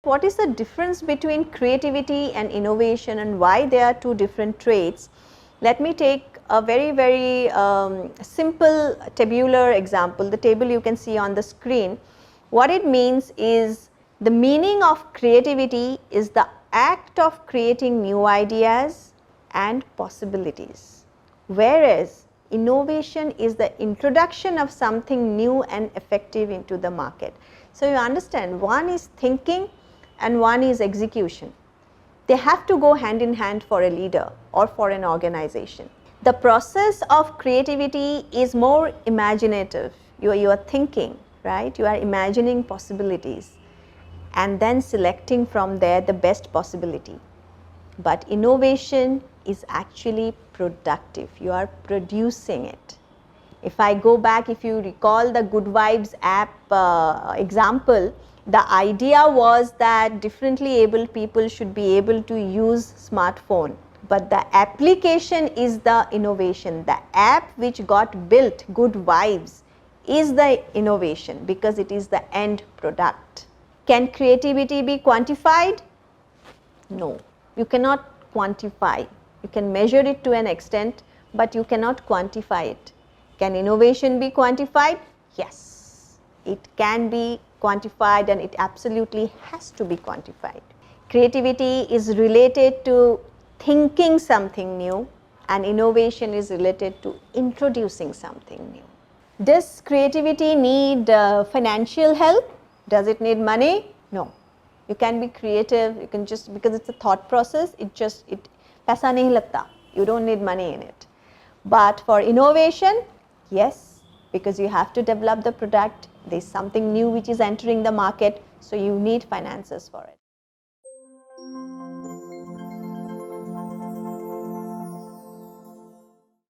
What is the difference between creativity and innovation and why they are two different traits? Let me take a very simple tabular example, the table you can see on the screen. What it means is the meaning of creativity is the act of creating new ideas and possibilities, whereas innovation is the introduction of something new and effective into the market. So, you understand, one is thinking and one is execution. They have to go hand in hand for a leader or for an organization. The process of creativity is more imaginative. You are thinking, right? You are imagining possibilities and then selecting from there the best possibility. But innovation is actually productive. You are producing it. If I go back, if you recall the Good Vibes app example, the idea was that differently abled people should be able to use smartphone, but the application is the innovation. The app which got built, Good Vibes, is the innovation because it is the end product. Can creativity be quantified? No, you cannot quantify. You can measure it to an extent, but you cannot quantify it. Can innovation be quantified? Yes, it can be quantified and it absolutely has to be quantified. Creativity is related to thinking something new and innovation is related to introducing something new. Does creativity need financial help? Does it need money? No. You can be creative, you can just, because it's a thought process, paisa nahi lagta. You don't need money in it. But for innovation, yes, because you have to develop the product, there's something new which is entering the market, so you need finances for it.